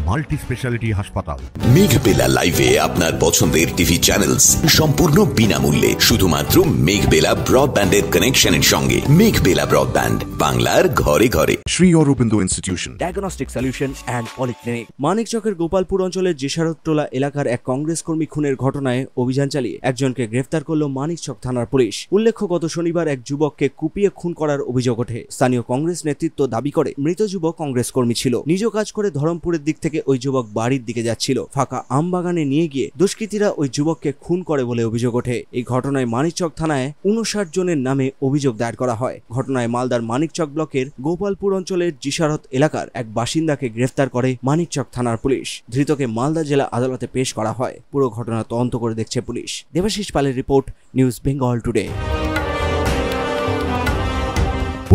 Multi speciality হাসপাতাল। মেঘবেলা লাইভে আপনার পছন্দের টিভি চ্যানেলস সম্পূর্ণ বিনামূল্যে শুধুমাত্র মেঘবেলা ব্রডব্যান্ডের কানেকশনের সঙ্গে। মেঘবেলা ব্রডব্যান্ড, বাংলার ঘরে ঘরে। Sri Aurobindo Institution, diagnostic solution and polyclinic. মানিকচকের গোপালপুর অঞ্চলের জিসারতটোলা এলাকার এক কংগ্রেস কর্মী খুনের ঘটনায় অভিযান চালিয়ে একজনকে গ্রেফতার করল মানিকচক থানার পুলিশ। উল্লেখ্য, গত শনিবার এক যুবককে কুপিয়ে খুন করার অভিযোগ ওঠে। স্থানীয় কংগ্রেস নেতৃত্ব দাবি করে মৃত যুবক কংগ্রেস কর্মী ছিল। নিজ কাজ করে ধরমপুরের দিক থেকে ওই যুবক বাড়ির দিকে যাচ্ছিল। ফাঁকা আম বাগানে নিয়ে গিয়ে দুষ্কৃতীরা ওই যুবককে খুন করে বলে অভিযোগ ওঠে। এই ঘটনায় মানিকচক থানায় 59 জনের নামে অভিযোগ দায়ের করা হয়। ঘটনায় মালদার মানিকচক ব্লকের গোপালপুর অঞ্চলের জিসারত এলাকার এক বাসিন্দাকে গ্রেফতার করে মানিকচক থানার পুলিশ। ধৃতকে মালদা জেলা আদালতে পেশ করা হয়। পুরো ঘটনা তদন্ত করে দেখছে পুলিশ। দেবাশিস পালের রিপোর্ট, নিউজ বেঙ্গল টুডে।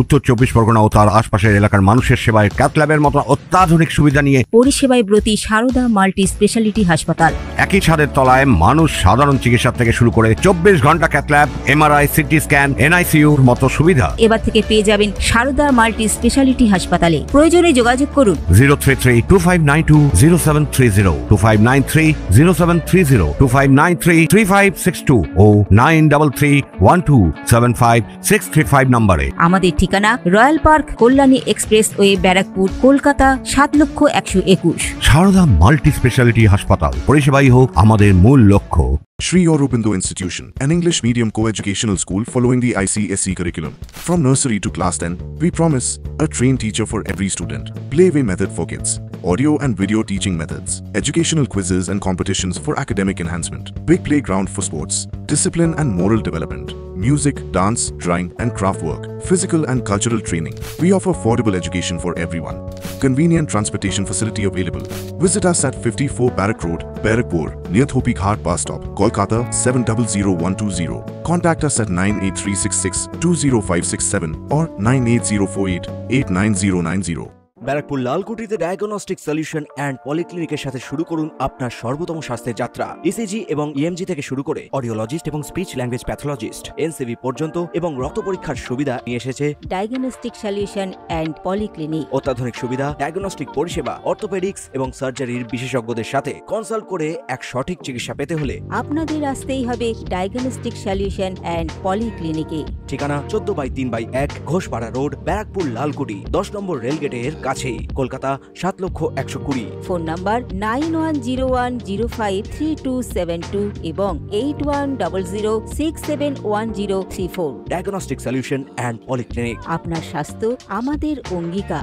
উত্তর 24 পরগনা ও তার আশপাশের এলাকার মানুষের সেবায় ক্যাথ ল্যাবের মতো অত্যাধুনিক সুবিধা নিয়ে পরিষেবায় ব্রতী সারদা মাল্টি স্পেশালিটি হাসপাতাল। একই ছাদের তলায় মানুষ সাধারণ চিকিৎসা থেকে শুরু করে 24 ঘন্টা cath lab, MRI, CT scan, এনআইসিইউর মতো সুবিধা এবার থেকে পেয়ে যাবেন সারদা মাল্টি স্পেশালিটি হাসপাতালে। প্রয়োজনে যোগাযোগ করুন 033-2592-0730, 2593-0730, 2593-3562 ও 9331275635 নম্বরে। আমাদের ঠিকানা royal park, Kalyani expressway, Barrackpore, Kolkata 7,01,21। Sarada multi speciality হাসপাতাল, পরিষেবাই হোক আমাদের মূল লক্ষ্য। Sri Aurobindo Institution, an English medium co-educational school following the ICSE curriculum. From nursery to class 10, we promise a trained teacher for every student. Playway method for kids, audio and video teaching methods, educational quizzes and competitions for academic enhancement, big playground for sports, discipline and moral development, music, dance, drawing and craft work, physical and cultural training. We offer affordable education for everyone. Convenient transportation facility available. Visit us at 54 Barrack Road, Barakpur, near Thopi Ghat bus stop, Kolkata 700120. Contact us at 98366-20567 or 98048-89090. Barrackpore লালকুটিতে diagnostic solution and পলিক্লিনিকের সাথে শুরু করুন আপনার সর্বোত্তম স্বাস্থ্যের যাত্রা। ECG এবং ইএমজি থেকে শুরু করে অডিওলজিস্ট এবং স্পিচ ল্যাঙ্গুয়েজ প্যাথোলজিস্ট, এনসিভি পর্যন্ত এবং রক্ত পরীক্ষার সুবিধা নিয়ে এসেছে ডায়াগনস্টিক সলিউশন অ্যান্ড পলিক্লিনিক। অত্যাধুনিক সুবিধা, ডায়াগনস্টিক পরিষেবা, অর্থোপেডিক্স এবং সার্জারির বিশেষজ্ঞদের সাথে কনসাল্ট করে এক সঠিক চিকিৎসা পেতে হলে আপনাদের আসতেই হবে ডায়াগনস্টিক সলিউশন অ্যান্ড পলিক্লিনিকে। ঠিকানা 14/3/1 ঘোষপাড়া রোড, ব্যারাকপুর লালকুটি, 10 নম্বর রেলগেটের কাছেই, কলকাতা 7,01,20। ফোন নাম্বার 9101053272 এবং 8100671034। Diagnostic solution and polyclinic. আপনার স্বাস্থ্য আমাদের অঙ্গীকার।